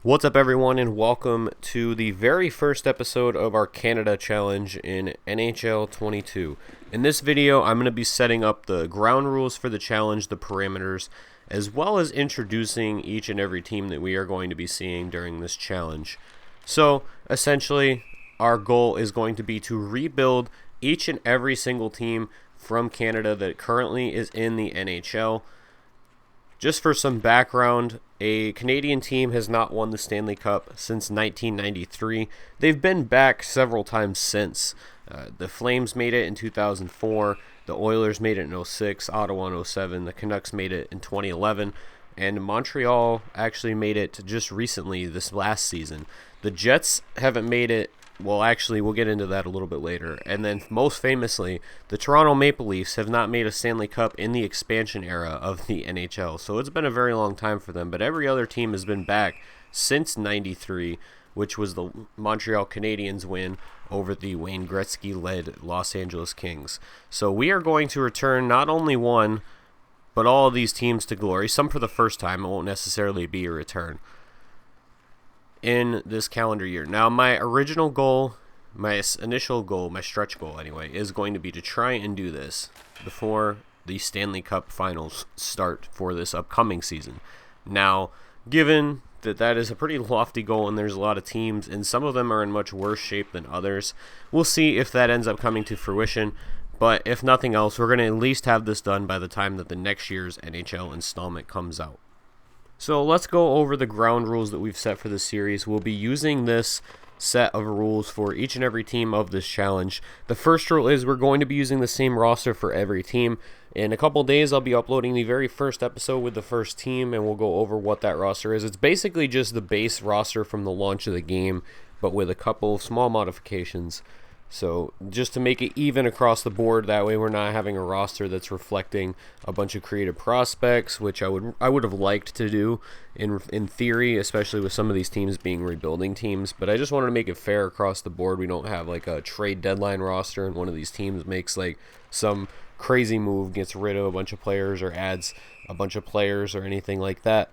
What's up, everyone, and welcome to the very first episode of our Canada Challenge in NHL 22. In this video, I'm going to be setting up the ground rules for the challenge, the parameters, as well as introducing each and every team that we are going to be seeing during this challenge. So, essentially, our goal is going to be to rebuild each and every single team from Canada that currently is in the NHL. Just for some background, a Canadian team has not won the Stanley Cup since 1993. They've been back several times since. The Flames made it in 2004, the Oilers made it in 06, Ottawa in 07, the Canucks made it in 2011, and Montreal actually made it just recently this last season. The Jets haven't made it. Well, actually, we'll get into that a little bit later. And then, most famously, the Toronto Maple Leafs have not made a Stanley Cup in the expansion era of the NHL. So it's been a very long time for them. But every other team has been back since '93, which was the Montreal Canadiens win over the Wayne Gretzky-led Los Angeles Kings. So we are going to return not only one, but all of these teams to glory. Some for the first time. It won't necessarily be a return in this calendar year. Now, my original goal, my initial goal, my stretch goal anyway, is going to be to try and do this before the Stanley Cup Finals start for this upcoming season. Now, given that that is a pretty lofty goal and there's a lot of teams and some of them are in much worse shape than others, we'll see if that ends up coming to fruition. But if nothing else, we're going to at least have this done by the time that the next year's NHL installment comes out. So let's go over the ground rules that we've set for this series. We'll be using this set of rules for each and every team of this challenge. The first rule is we're going to be using the same roster for every team. In a couple days, I'll be uploading the very first episode with the first team, and we'll go over what that roster is. It's basically just the base roster from the launch of the game, but with a couple of small modifications. So just to make it even across the board, that way we're not having a roster that's reflecting a bunch of creative prospects, which I would have liked to do in theory, especially with some of these teams being rebuilding teams. But I just wanted to make it fair across the board. We don't have like a trade deadline roster and one of these teams makes like some crazy move, gets rid of a bunch of players or adds a bunch of players or anything like that.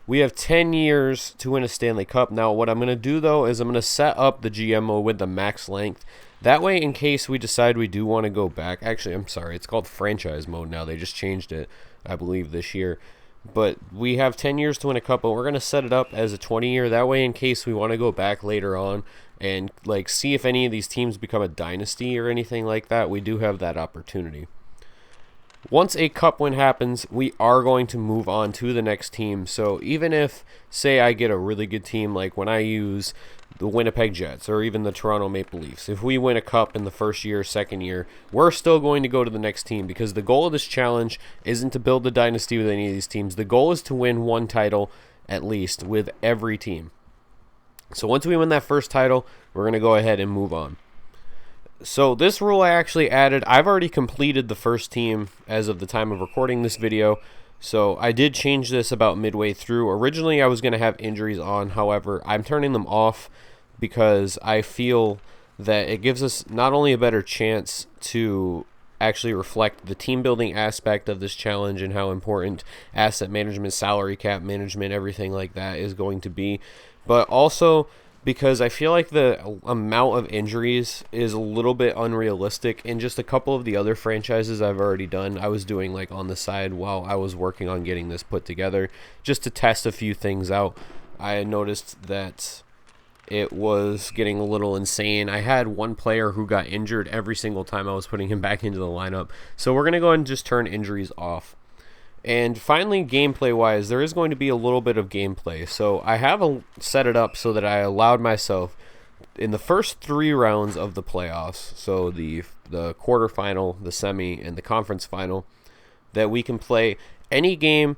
We have 10 years to win a Stanley Cup. Now, what I'm going to do, though, is I'm going to set up the GMO with the max length. That way, in case we decide we do want to go back. Actually, I'm sorry. It's called franchise mode now. They just changed it, I believe, this year. But we have 10 years to win a cup, but we're going to set it up as a 20-year. That way, in case we want to go back later on and like see if any of these teams become a dynasty or anything like that, we do have that opportunity. Once a cup win happens, we are going to move on to the next team. So even if, say, I get a really good team, like when I use the Winnipeg Jets or even the Toronto Maple Leafs, if we win a cup in the first year, second year, we're still going to go to the next team because the goal of this challenge isn't to build a dynasty with any of these teams. The goal is to win one title at least with every team. So once we win that first title, we're going to go ahead and move on. So this rule I actually added. I've already completed the first team as of the time of recording this video. So I did change this about midway through. Originally I was going to have injuries on. However, I'm turning them off because I feel that it gives us not only a better chance to actually reflect the team building aspect of this challenge and how important asset management, salary cap management, everything like that is going to be, but also because I feel like the amount of injuries is a little bit unrealistic in just a couple of the other franchises I've already done. I was doing like on the side while I was working on getting this put together just to test a few things out. I noticed that it was getting a little insane. I had one player who got injured every single time I was putting him back into the lineup. So we're going to go ahead and just turn injuries off. And finally, gameplay-wise, there is going to be a little bit of gameplay. So I have set it up so that I allowed myself in the first 3 rounds of the playoffs, so the quarterfinal, the semi, and the conference final, that we can play any game,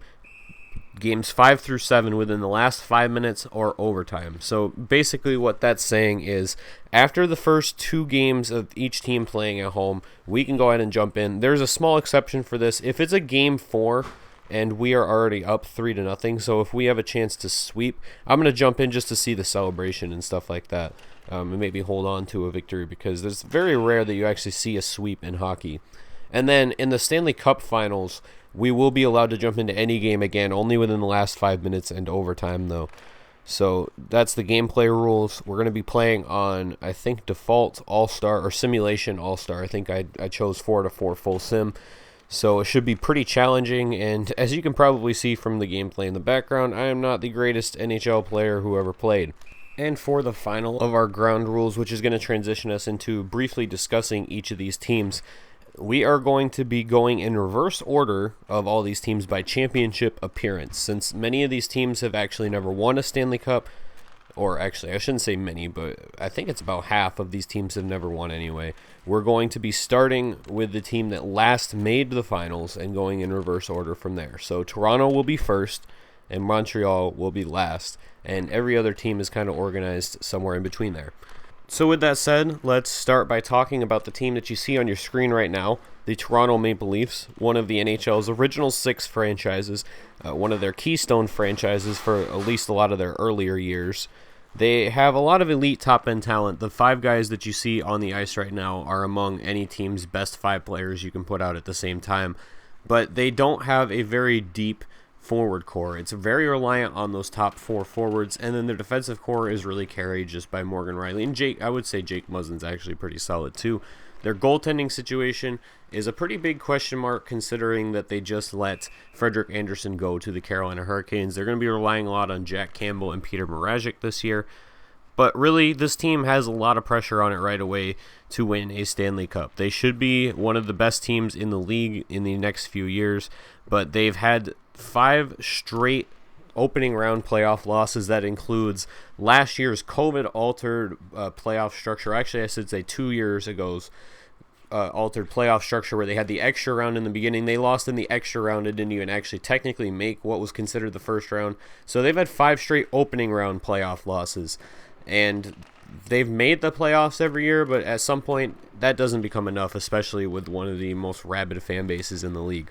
games 5 through 7 within the last 5 minutes or overtime. So basically what that's saying is after the first 2 games of each team playing at home, we can go ahead and jump in. There's a small exception for this. If it's a game 4 and we are already up 3-0, so if we have a chance to sweep, I'm going to jump in just to see the celebration and stuff like that, and maybe hold on to a victory because it's very rare that you actually see a sweep in hockey. And then in the Stanley Cup Finals, we will be allowed to jump into any game again, only within the last 5 minutes and overtime, though. So that's the gameplay rules. We're going to be playing on, I think, default all-star or simulation all-star. I think I chose 4-4 full sim. So it should be pretty challenging, and as you can probably see from the gameplay in the background, I am not the greatest NHL player who ever played. And for the final of our ground rules, which is going to transition us into briefly discussing each of these teams, we are going to be going in reverse order of all these teams by championship appearance. Since many of these teams have actually never won a Stanley Cup, or actually I shouldn't say many, but I think it's about half of these teams have never won anyway. We're going to be starting with the team that last made the finals and going in reverse order from there. So Toronto will be first and Montreal will be last, and every other team is kind of organized somewhere in between there. So with that said, let's start by talking about the team that you see on your screen right now, the Toronto Maple Leafs, one of the NHL's original 6 franchises, one of their keystone franchises for at least a lot of their earlier years. They have a lot of elite top-end talent. The 5 guys that you see on the ice right now are among any team's best 5 players you can put out at the same time, but they don't have a very deep forward core. It's very reliant on those top 4 forwards, and then their defensive core is really carried just by Morgan Rielly. And I would say Jake Muzzin's actually pretty solid too. Their goaltending situation is a pretty big question mark considering that they just let Frederik Andersen go to the Carolina Hurricanes. They're going to be relying a lot on Jack Campbell and Peter Mrazek this year. But really, this team has a lot of pressure on it right away to win a Stanley Cup. They should be one of the best teams in the league in the next few years, but they've had 5 straight opening round playoff losses. That includes last year's COVID-altered playoff structure. Actually, I should say 2 years ago's altered playoff structure where they had the extra round in the beginning. They lost in the extra round and didn't even actually technically make what was considered the first round. So they've had 5 straight opening round playoff losses. And they've made the playoffs every year, but at some point that doesn't become enough, especially with one of the most rabid fan bases in the league.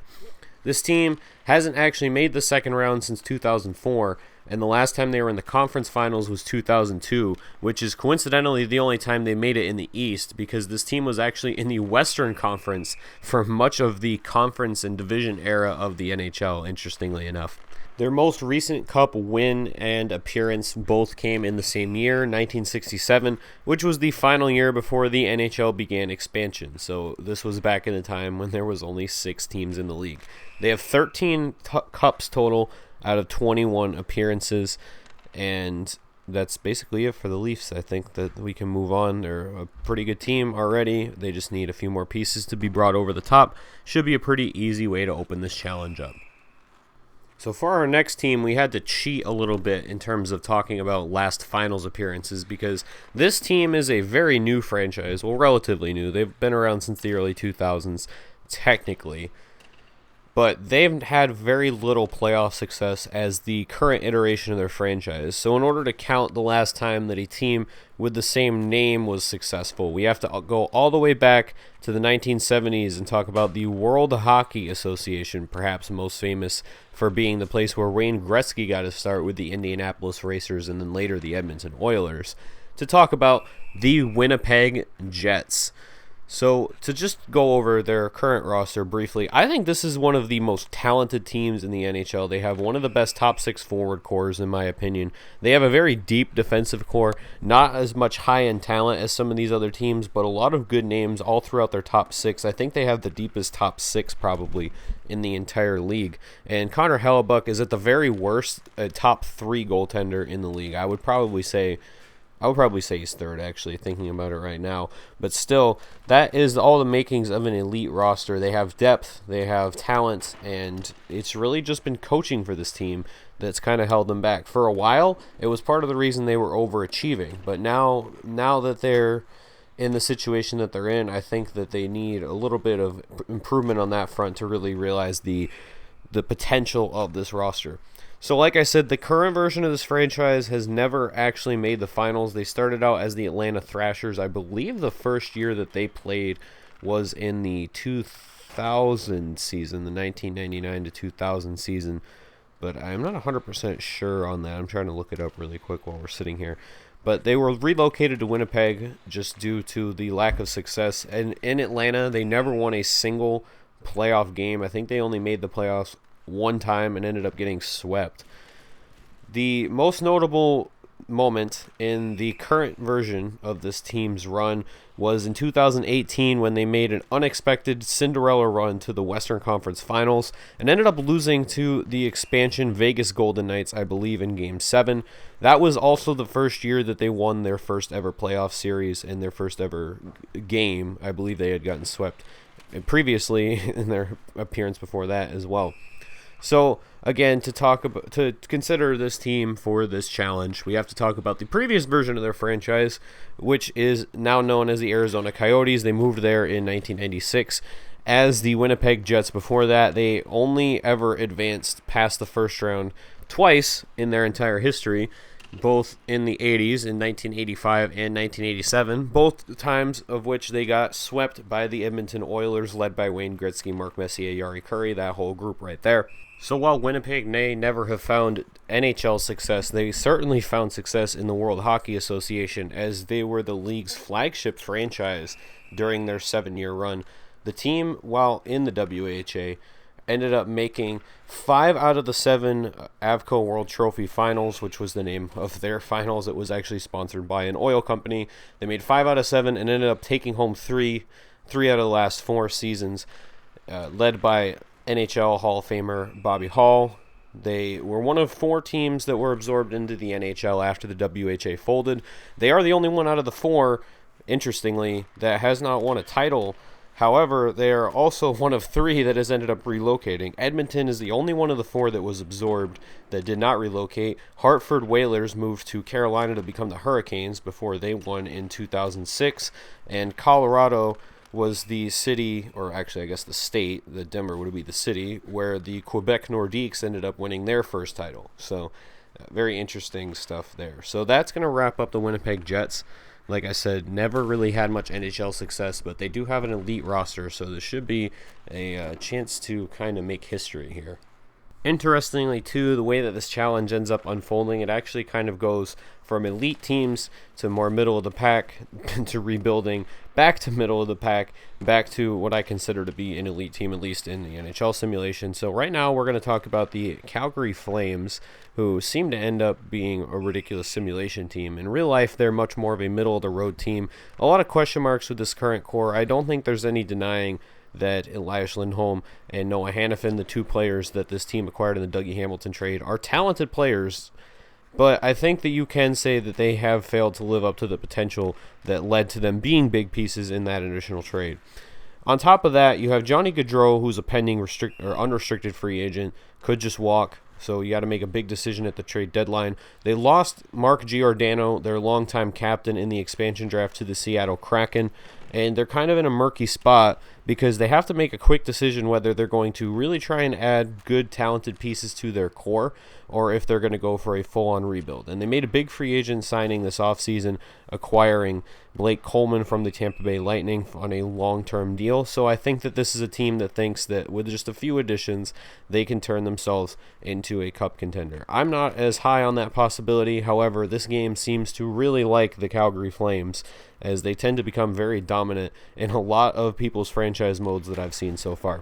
This team hasn't actually made the second round since 2004, and the last time they were in the conference finals was 2002, which is coincidentally the only time they made it in the East, because this team was actually in the Western Conference for much of the conference and division era of the NHL, interestingly enough. Their most recent Cup win and appearance both came in the same year, 1967, which was the final year before the NHL began expansion. So this was back in the time when there was only 6 teams in the league. They have 13 cups total out of 21 appearances, and that's basically it for the Leafs. I think that we can move on. They're a pretty good team already. They just need a few more pieces to be brought over the top. Should be a pretty easy way to open this challenge up. So for our next team, we had to cheat a little bit in terms of talking about last finals appearances because this team is a very new franchise, well, relatively new. They've been around since the early 2000s, technically, but they've had very little playoff success as the current iteration of their franchise. So in order to count the last time that a team with the same name was successful, we have to go all the way back to the 1970s and talk about the World Hockey Association, perhaps most famous for being the place where Wayne Gretzky got his start with the Indianapolis Racers and then later the Edmonton Oilers, to talk about the Winnipeg Jets. So to just go over their current roster briefly, I think this is one of the most talented teams in the NHL. They have one of the best top 6 forward cores, in my opinion. They have a very deep defensive core, not as much high-end talent as some of these other teams, but a lot of good names all throughout their top 6. I think they have the deepest top 6 probably in the entire league. And Connor Hellebuck is at the very worst a top 3 goaltender in the league. I would probably say he's third, actually, thinking about it right now. But still, that is all the makings of an elite roster. They have depth, they have talent, and it's really just been coaching for this team that's kind of held them back. For a while, it was part of the reason they were overachieving. But now that they're in the situation that they're in, I think that they need a little bit of improvement on that front to really realize the potential of this roster. So like I said, the current version of this franchise has never actually made the finals. They started out as the Atlanta Thrashers. I believe the first year that they played was in the 2000 season, the 1999 to 2000 season. But I'm not 100% sure on that. I'm trying to look it up really quick while we're sitting here. But they were relocated to Winnipeg just due to the lack of success. And in Atlanta, they never won a single playoff game. I think they only made the playoffs one time and ended up getting swept. The most notable moment in the current version of this team's run was in 2018 when they made an unexpected Cinderella run to the Western Conference Finals and ended up losing to the expansion Vegas Golden Knights, I believe, in Game 7. That was also the first year that they won their first ever playoff series and their first ever game. I believe they had gotten swept previously in their appearance before that as well. So again, to consider this team for this challenge, we have to talk about the previous version of their franchise, which is now known as the Arizona Coyotes. They moved there in 1996 as the Winnipeg Jets. Before that, they only ever advanced past the first round twice in their entire history, both in the 80s in 1985 and 1987, both times of which they got swept by the Edmonton Oilers, led by Wayne Gretzky, Mark Messier, Yari Curry, that whole group right there. So while Winnipeg may never have found NHL success, they certainly found success in the World Hockey Association, as they were the league's flagship franchise during their 7-year run. The team, while in the WHA, ended up making 5 out of the 7 Avco World Trophy Finals, which was the name of their finals. It was actually sponsored by an oil company. They made 5 out of 7 and ended up taking home 3 out of the last 4 seasons, led by NHL Hall of Famer Bobby Hall. They were one of 4 teams that were absorbed into the NHL after the WHA folded. They are the only one out of the 4, interestingly, that has not won a title. However, they are also one of 3 that has ended up relocating. Edmonton is the only one of the 4 that was absorbed that did not relocate. Hartford Whalers moved to Carolina to become the Hurricanes before they won in 2006. And Colorado was the city, or actually I guess the state, the Denver would be the city, where the Quebec Nordiques ended up winning their first title. So very interesting stuff there. So that's going to wrap up the Winnipeg Jets. Like I said, never really had much NHL success, but they do have an elite roster, so this should be a chance to kind of make history here. Interestingly, too, the way that this challenge ends up unfolding, it actually kind of goes from elite teams to more middle of the pack to rebuilding, back to middle of the pack, back to what I consider to be an elite team, at least in the NHL simulation. So right now we're going to talk about the Calgary Flames, who seem to end up being a ridiculous simulation team. In real life, they're much more of a middle-of-the-road team. A lot of question marks with this current core. I don't think there's any denying that Elias Lindholm and Noah Hannafin, the 2 players that this team acquired in the Dougie Hamilton trade, are talented players, but I think that you can say that they have failed to live up to the potential that led to them being big pieces in that initial trade. On top of that, you have Johnny Gaudreau, who's a pending unrestricted free agent, could just walk, so you got to make a big decision at the trade deadline. They lost Mark Giordano, their longtime captain in the expansion draft, to the Seattle Kraken, and they're kind of in a murky spot because they have to make a quick decision whether they're going to really try and add good, talented pieces to their core or if they're going to go for a full-on rebuild. And they made a big free agent signing this offseason, acquiring Blake Coleman from the Tampa Bay Lightning on a long-term deal. So I think that this is a team that thinks that with just a few additions, they can turn themselves into a cup contender. I'm not as high on that possibility. However, this game seems to really like the Calgary Flames, as they tend to become very dominant in a lot of people's franchise modes that I've seen so far.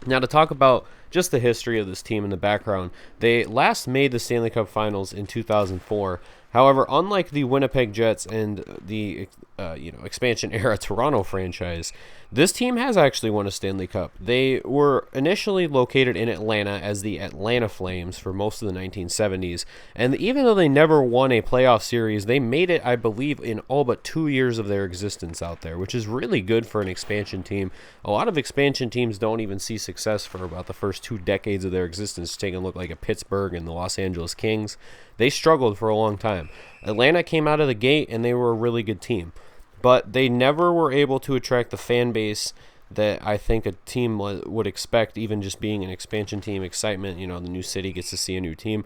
Now, to talk about just the history of this team in the background, they last made the Stanley Cup Finals in 2004. However, unlike the Winnipeg Jets and the expansion era Toronto franchise, this team has actually won a Stanley Cup. They were initially located in Atlanta as the Atlanta Flames for most of the 1970s, and even though they never won a playoff series, they made it, I believe, in all but 2 years of their existence out there, which is really good for an expansion team. A lot of expansion teams don't even see success for about the first 2 decades of their existence. Take a look like at Pittsburgh and the Los Angeles Kings. They struggled for a long time. Atlanta came out of the gate and they were a really good team, but they never were able to attract the fan base that I think a team would expect, even just being an expansion team. Excitement, the new city gets to see a new team.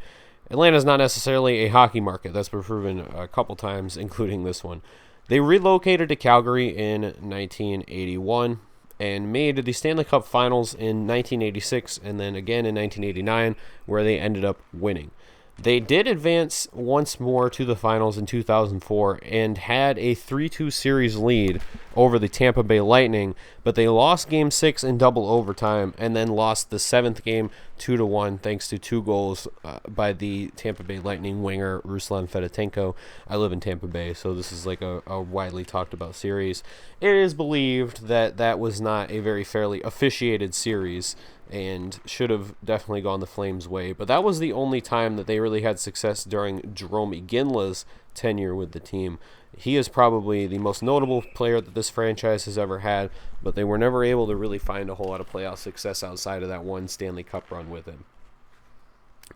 Atlanta's not necessarily a hockey market. That's been proven a couple times, including this one. They relocated to Calgary in 1981 and made the Stanley Cup Finals in 1986 and then again in 1989, where they ended up winning. They did advance once more to the finals in 2004 and had a 3-2 series lead over the Tampa Bay Lightning, but they lost Game 6 in double overtime and then lost the 7th game 2-1 thanks to 2 goals by the Tampa Bay Lightning winger Ruslan Fedotenko. I live in Tampa Bay, so this is like a widely talked about series. It is believed that that was not a very fairly officiated series and should have definitely gone the Flames' way, but that was the only time that they really had success during Jarome Iginla's tenure with the team. He is probably the most notable player that this franchise has ever had, but they were never able to really find a whole lot of playoff success outside of that one Stanley Cup run with him.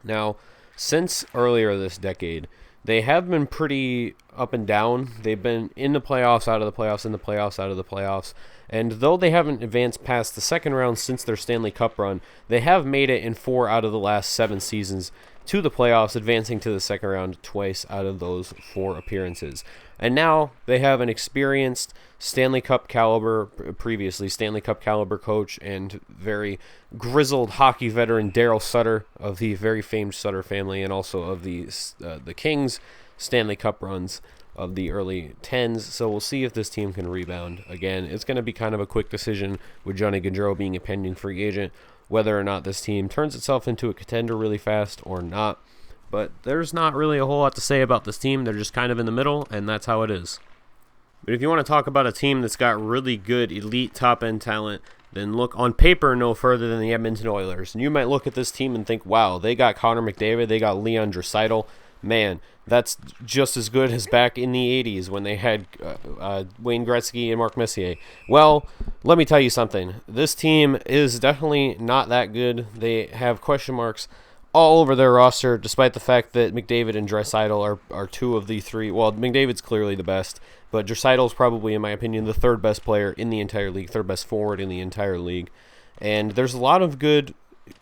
Now, since earlier this decade, they have been pretty up and down. They've been in the playoffs, out of the playoffs, in the playoffs, out of the playoffs. And though they haven't advanced past the second round since their Stanley Cup run, they have made it in 4 out of the last 7 seasons to the playoffs, advancing to the second round twice out of those 4 appearances. And now they have an experienced Stanley Cup caliber, previously Stanley Cup caliber coach and very grizzled hockey veteran Daryl Sutter of the very famed Sutter family, and also of the Kings Stanley Cup runs of the early 10s. So we'll see if this team can rebound. Again, it's going to be kind of a quick decision with Johnny Gaudreau being a pending free agent, whether or not this team turns itself into a contender really fast or not. But there's not really a whole lot to say about this team. They're just kind of in the middle, and that's how it is. But if you want to talk about a team that's got really good elite top-end talent, then look on paper no further than the Edmonton Oilers. And you might look at this team and think, wow, they got Connor McDavid, they got Leon Draisaitl. Man, that's just as good as back in the 80s when they had Wayne Gretzky and Mark Messier. Well, let me tell you something. This team is definitely not that good. They have question marks all over their roster, despite the fact that McDavid and Draisaitl are 2 of the 3. Well, McDavid's clearly the best, but Draisaitl's probably, in my opinion, the 3rd best player in the entire league, 3rd best forward in the entire league. And there's a lot of good,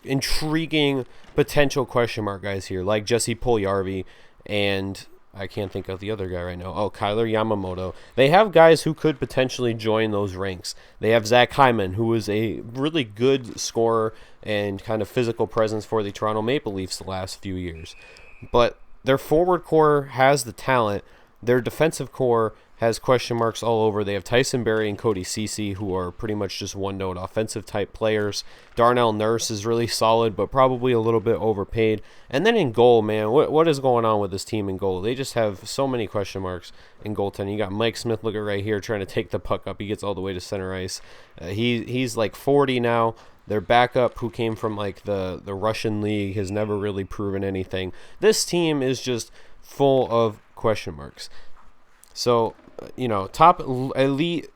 intriguing potential question mark guys here, like Jesse Puljujarvi, and I can't think of the other guy right now. Oh, Kyler Yamamoto. They have guys who could potentially join those ranks. They have Zach Hyman, who is a really good scorer and kind of physical presence for the Toronto Maple Leafs the last few years. But their forward core has the talent. Their defensive core has question marks all over. They have Tyson Barrie and Cody Ceci, who are pretty much just one-note offensive-type players. Darnell Nurse is really solid, but probably a little bit overpaid. And then in goal, man, what is going on with this team in goal? They just have so many question marks in goaltending. You got Mike Smith, look at right here, trying to take the puck up. He gets all the way to center ice. He's like 40 now. Their backup, who came from like the Russian league, has never really proven anything. This team is just full of question marks. So, you know, top elite,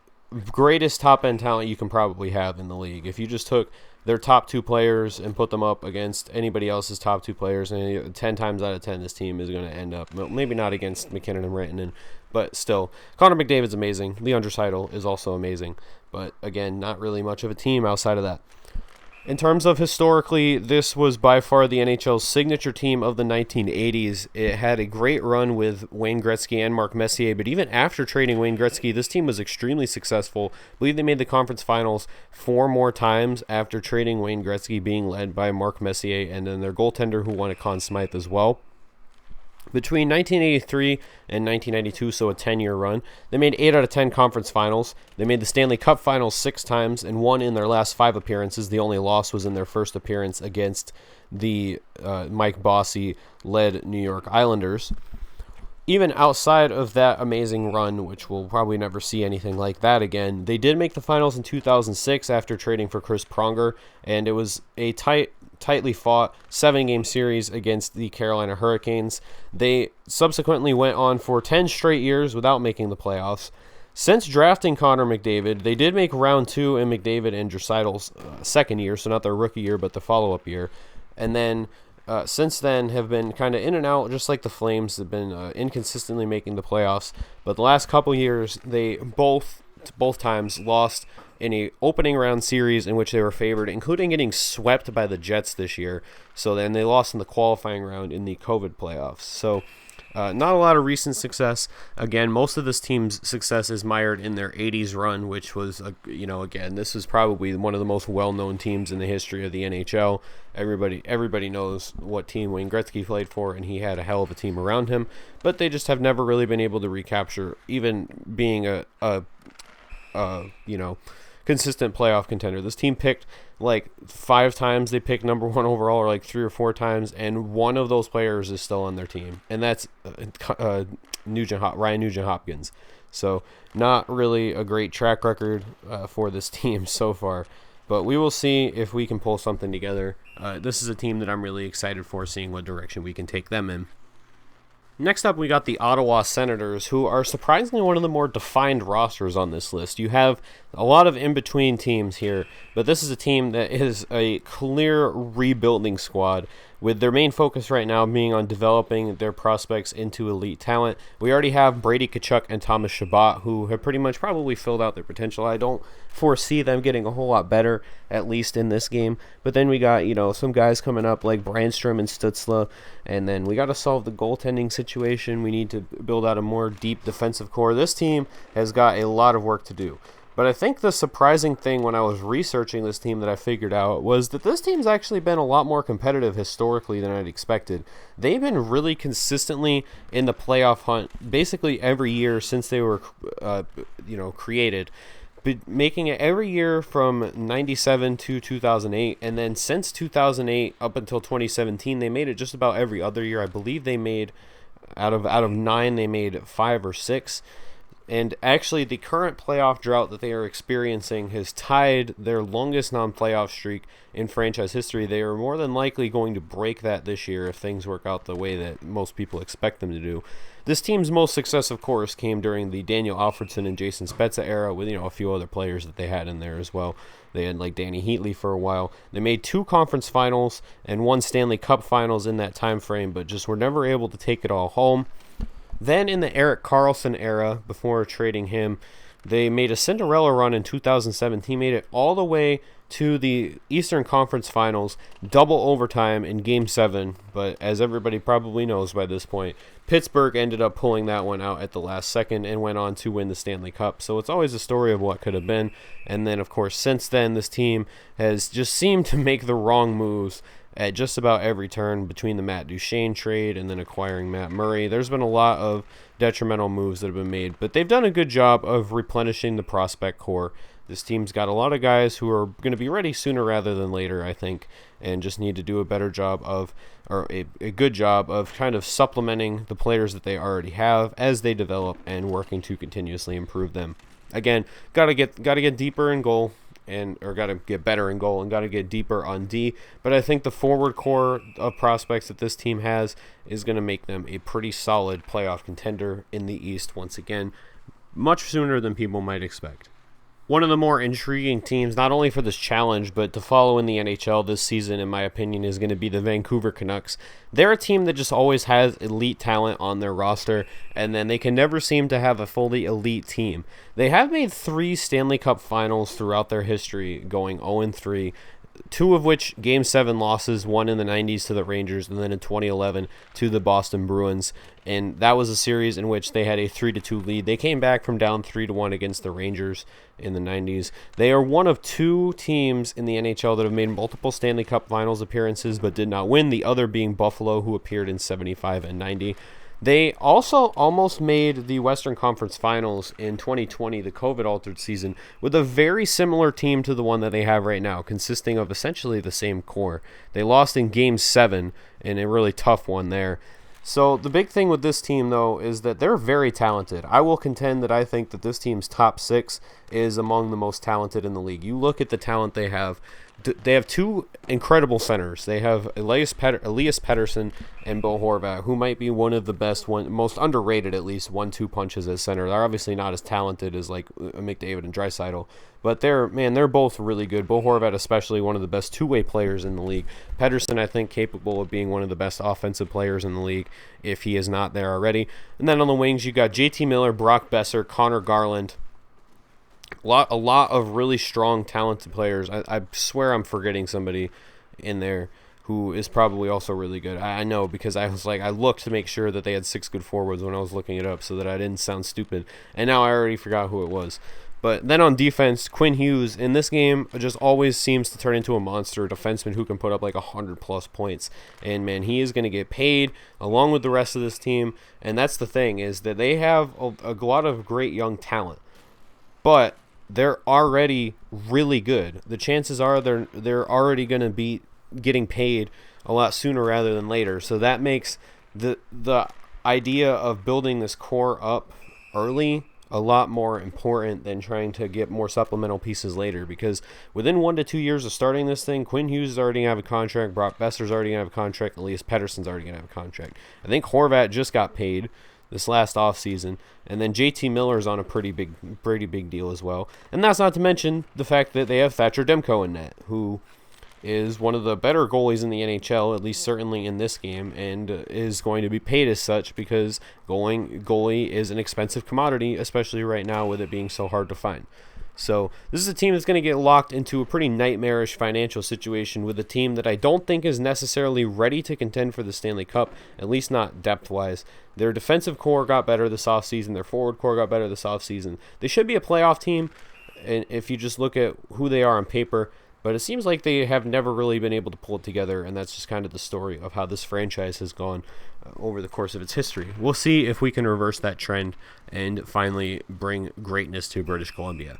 greatest top-end talent you can probably have in the league. If you just took their top 2 players and put them up against anybody else's top 2 players, and 10 times out of 10 this team is going to end up, maybe not against McKinnon and Rantanen, but still. Connor McDavid's amazing. Leon Draisaitl is also amazing. But, again, not really much of a team outside of that. In terms of historically, this was by far the NHL's signature team of the 1980s. It had a great run with Wayne Gretzky and Mark Messier, but even after trading Wayne Gretzky, this team was extremely successful. I believe they made the conference finals 4 more times after trading Wayne Gretzky, being led by Mark Messier and then their goaltender who won a Conn Smythe as well. Between 1983 and 1992, so a 10-year run, they made 8 out of 10 conference finals. They made the Stanley Cup Finals 6 times and won in their last 5 appearances. The only loss was in their first appearance against the Mike Bossy-led New York Islanders. Even outside of that amazing run, which we'll probably never see anything like that again, they did make the finals in 2006 after trading for Chris Pronger, and it was a tightly fought 7-game series against the Carolina Hurricanes. They subsequently went on for 10 straight years without making the playoffs. Since drafting Connor McDavid, they did make round 2 in McDavid and Draisaitl's second year, so not their rookie year, but the follow-up year. And then since then have been kind of in and out, just like the Flames have been inconsistently making the playoffs. But the last couple years, they both times lost in a opening round series in which they were favored, including getting swept by the Jets this year. So then they lost in the qualifying round in the COVID playoffs. So not a lot of recent success. Again, most of this team's success is mired in their 80s run, which was, again, this is probably one of the most well-known teams in the history of the NHL. Everybody knows what team Wayne Gretzky played for, and he had a hell of a team around him. But they just have never really been able to recapture even being a consistent playoff contender. This team picked like 5 times. They picked number 1 overall, or like 3 or 4 times, and one of those players is still on their team, and that's Ryan Nugent-Hopkins. So not really a great track record for this team so far, but we will see if we can pull something together. This is a team that I'm really excited for, seeing what direction we can take them in. Next up, we got the Ottawa Senators, who are surprisingly one of the more defined rosters on this list. You have a lot of in-between teams here, but this is a team that is a clear rebuilding squad, with their main focus right now being on developing their prospects into elite talent. We already have Brady Tkachuk and Thomas Chabot, who have pretty much probably filled out their potential. I don't foresee them getting a whole lot better, at least in this game. But then we got, some guys coming up like Brandstrom and Stützle, and then we got to solve the goaltending situation. We need to build out a more deep defensive core. This team has got a lot of work to do. But I think the surprising thing when I was researching this team that I figured out was that this team's actually been a lot more competitive historically than I'd expected. They've been really consistently in the playoff hunt basically every year since they were, created, making it every year from 97 to 2008, and then since 2008 up until 2017, they made it just about every other year. I believe they made out of 9, they made 5 or 6. And actually, the current playoff drought that they are experiencing has tied their longest non-playoff streak in franchise history. They are more than likely going to break that this year if things work out the way that most people expect them to do. This team's most success, of course, came during the Daniel Alfredsson and Jason Spezza era, with a few other players that they had in there as well. They had like Danny Heatley for a while. They made 2 conference finals and 1 Stanley Cup Finals in that time frame, but just were never able to take it all home. Then in the Erik Karlsson era, before trading him, they made a Cinderella run in 2017, made it all the way to the Eastern Conference Finals, double overtime in Game 7, but as everybody probably knows by this point, Pittsburgh ended up pulling that one out at the last second and went on to win the Stanley Cup. So it's always a story of what could have been, and then of course since then this team has just seemed to make the wrong moves at just about every turn, between the Matt Duchene trade and then acquiring Matt Murray. There's been a lot of detrimental moves that have been made, but they've done a good job of replenishing the prospect core. This team's got a lot of guys who are going to be ready sooner rather than later, I think, and just need to do a better job of, or a good job of kind of supplementing the players that they already have as they develop and working to continuously improve them. Again, gotta get deeper in goal, or got to get better in goal, and got to get deeper on D. But I think the forward core of prospects that this team has is going to make them a pretty solid playoff contender in the East once again, much sooner than people might expect. One of the more intriguing teams, not only for this challenge, but to follow in the NHL this season, in my opinion, is going to be the Vancouver Canucks. They're a team that just always has elite talent on their roster, and then they can never seem to have a fully elite team. They have made 3 Stanley Cup Finals throughout their history, going 0-3, 2 of which Game 7 losses, one in the 90s to the Rangers, and then in 2011 to the Boston Bruins. And that was a series in which they had a 3-2 lead. They came back from down 3-1 against the Rangers in the 90s. They are one of 2 teams in the NHL that have made multiple Stanley Cup Finals appearances but did not win, the other being Buffalo, who appeared in 75 and 90. They also almost made the Western Conference Finals in 2020, the COVID-altered season, with a very similar team to the one that they have right now, consisting of essentially the same core. They lost in Game 7 in a really tough one there. So the big thing with this team, though, is that they're very talented. I will contend that I think that this team's top 6 is among the most talented in the league. You look at the talent they have. They have 2 incredible centers. They have Elias Pettersson and Bo Horvat, who might be one of the best, most underrated at least, 1-2 punches as center. They're obviously not as talented as like McDavid and Draisaitl, but they're both really good. Bo Horvat especially one of the best two-way players in the league. Pettersson, I think, capable of being one of the best offensive players in the league if he is not there already. And then on the wings, you got JT Miller, Brock Besser, Connor Garland. A lot of really strong, talented players. I swear I'm forgetting somebody in there who is probably also really good. I know, because I looked to make sure that they had 6 good forwards when I was looking it up so that I didn't sound stupid. And now I already forgot who it was. But then on defense, Quinn Hughes in this game just always seems to turn into a monster defenseman who can put up like 100+ points. And man, he is going to get paid along with the rest of this team. And that's the thing, is that they have a lot of great young talent. But they're already really good. The chances are they're already going to be getting paid a lot sooner rather than later. So that makes the idea of building this core up early a lot more important than trying to get more supplemental pieces later, because within 1 to 2 years of starting this thing, Quinn Hughes is already going to have a contract, Brock Besser's already going to have a contract, Elias Pettersson's already going to have a contract. I think Horvat just got paid this last offseason, and then JT Miller's on a pretty big deal as well. And that's not to mention the fact that they have Thatcher Demko in net, who is one of the better goalies in the NHL, at least certainly in this game, and is going to be paid as such because goalie is an expensive commodity, especially right now with it being so hard to find. So this is a team that's going to get locked into a pretty nightmarish financial situation with a team that I don't think is necessarily ready to contend for the Stanley Cup, at least not depth-wise. Their defensive core got better this offseason. Their forward core got better this offseason. They should be a playoff team, and if you just look at who they are on paper. But it seems like they have never really been able to pull it together, and that's just kind of the story of how this franchise has gone over the course of its history. We'll see if we can reverse that trend and finally bring greatness to British Columbia.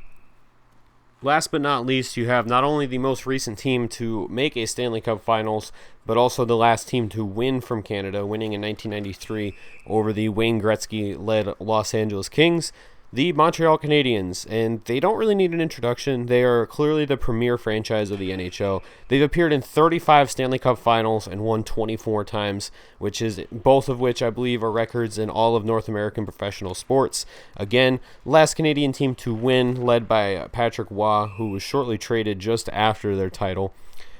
Last but not least, you have not only the most recent team to make a Stanley Cup Finals, but also the last team to win from Canada, winning in 1993 over the Wayne Gretzky-led Los Angeles Kings, the Montreal Canadiens, and they don't really need an introduction. They are clearly the premier franchise of the NHL. They've appeared in 35 Stanley Cup Finals and won 24 times, both of which I believe are records in all of North American professional sports. Again, last Canadian team to win, led by Patrick Waugh, who was shortly traded just after their title.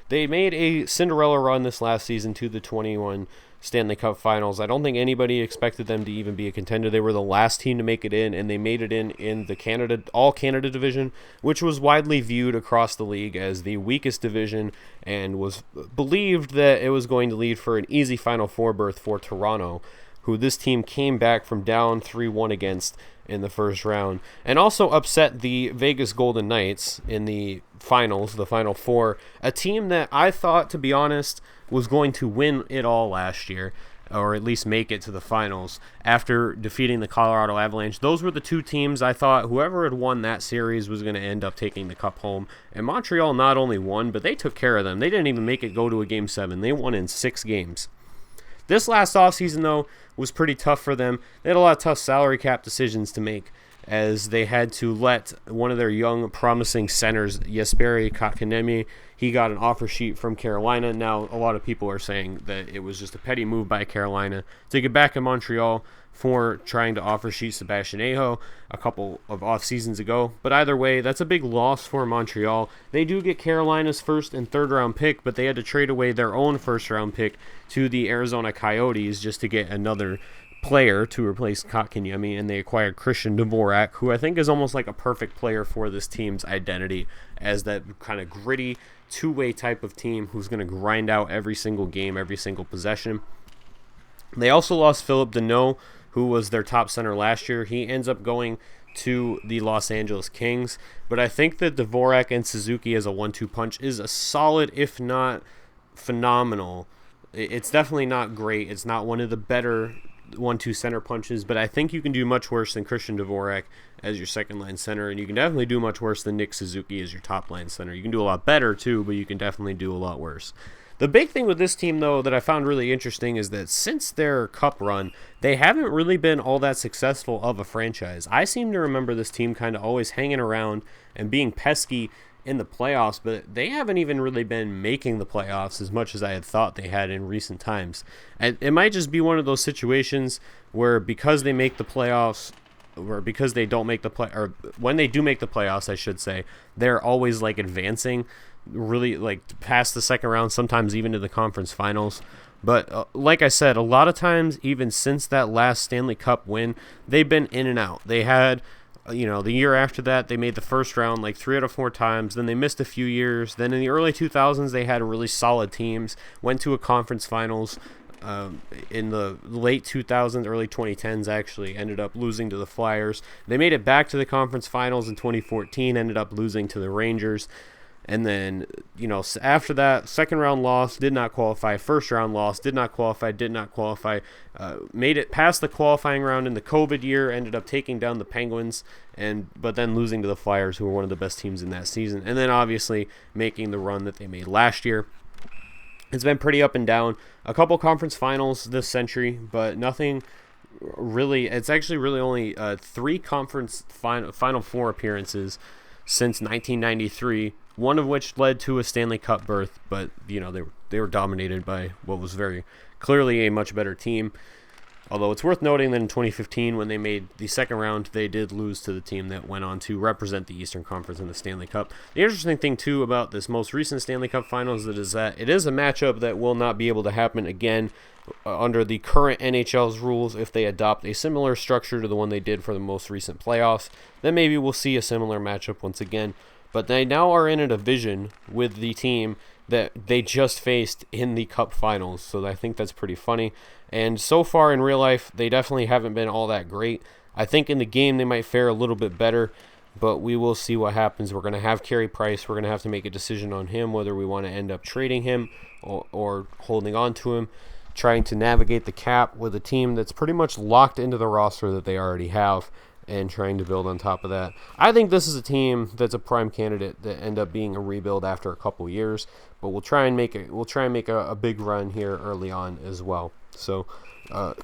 They made a Cinderella run this last season to the 21 Stanley Cup Finals. I don't think anybody expected them to even be a contender. They were the last team to make it in, and they made it in the All Canada division, which was widely viewed across the league as the weakest division, and was believed that it was going to lead for an easy Final Four berth for Toronto, who this team came back from down 3-1 against in the first round, and also upset the Vegas Golden Knights in the finals, the Final Four, a team that I thought, to be honest, was going to win it all last year, or at least make it to the finals after defeating the Colorado Avalanche. Those were the two teams I thought whoever had won that series was going to end up taking the cup home. And Montreal not only won, but they took care of them. They didn't even make it go to a Game 7. They won in 6 games. This last offseason, though, was pretty tough for them. They had a lot of tough salary cap decisions to make, as they had to let one of their young, promising centers, Jesperi Kotkaniemi, he got an offer sheet from Carolina. Now, a lot of people are saying that it was just a petty move by Carolina to get back in Montreal for trying to offer sheet Sebastian Aho a couple of off seasons ago. But either way, that's a big loss for Montreal. They do get Carolina's first and third round pick, but they had to trade away their own first round pick to the Arizona Coyotes just to get another player to replace Kotkaniemi, and they acquired Christian Dvorak, who I think is almost like a perfect player for this team's identity as that kind of gritty, two-way type of team who's going to grind out every single game, every single possession. They also lost Philip Deneau, who was their top center last year. He ends up going to the Los Angeles Kings, but I think that Dvorak and Suzuki as a 1-2 punch is a solid, if not phenomenal. It's definitely not great. It's not one of the better 1-2 center punches, but I think you can do much worse than Christian Dvorak as your second line center, and you can definitely do much worse than Nick Suzuki as your top line center. You can do a lot better too, but you can definitely do a lot worse. The big thing with this team, though, that I found really interesting is that since their cup run, they haven't really been all that successful of a franchise. I seem to remember this team kind of always hanging around and being pesky in the playoffs, but they haven't even really been making the playoffs as much as I had thought they had in recent times. And it might just be one of those situations where because they make the playoffs, or because they don't make the or when they do make the playoffs, I should say, they're always like advancing really like past the second round, sometimes even to the conference finals. But like I said, a lot of times, even since that last Stanley Cup win, they've been in and out. They had, the year after that, they made the first round like 3 out of 4 times. Then they missed a few years. Then in the early 2000s, they had really solid teams, went to a conference finals. In the late 2000s, early 2010s, actually ended up losing to the Flyers. They made it back to the conference finals in 2014, ended up losing to the Rangers. And then, after that, second round loss, did not qualify. First round loss, did not qualify. Made it past the qualifying round in the COVID year, ended up taking down the Penguins, but then losing to the Flyers, who were one of the best teams in that season. And then obviously making the run that they made last year. It's been pretty up and down. A couple conference finals this century, but nothing really. It's actually really only 3 conference Final Four appearances since 1993, one of which led to a Stanley Cup berth, but they were dominated by what was very clearly a much better team. Although it's worth noting that in 2015, when they made the second round, they did lose to the team that went on to represent the Eastern Conference in the Stanley Cup. The interesting thing, too, about this most recent Stanley Cup Finals is that it is a matchup that will not be able to happen again under the current NHL's rules. If they adopt a similar structure to the one they did for the most recent playoffs, then maybe we'll see a similar matchup once again. But they now are in a division with the team that they just faced in the Cup Finals, so I think that's pretty funny. And so far in real life, they definitely haven't been all that great. I think in the game they might fare a little bit better, but we will see what happens. We're going to have Carey Price. We're going to have to make a decision on him, whether we want to end up trading him or holding on to him, trying to navigate the cap with a team that's pretty much locked into the roster that they already have, and trying to build on top of that. I think this is a team that's a prime candidate that end up being a rebuild after a couple years, but we'll try and make a big run here early on as well. So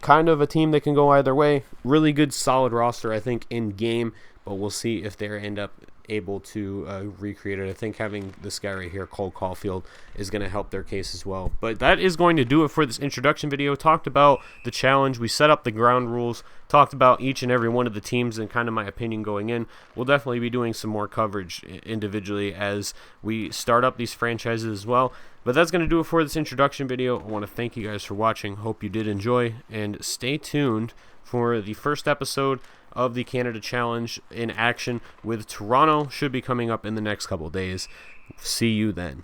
kind of a team that can go either way. Really good, solid roster, I think, in game, but we'll see if they end up able to recreate it. I think having this guy right here, Cole Caulfield, is going to help their case as well. But that is going to do it for this introduction video. Talked about the challenge. We set up the ground rules. Talked about each and every one of the teams and kind of my opinion going in. We'll definitely be doing some more coverage individually as we start up these franchises as well. But that's going to do it for this introduction video. I want to thank you guys for watching. Hope you did enjoy, and stay tuned for the first episode of the Canada Challenge in action with Toronto. Should be coming up in the next couple days. See you then.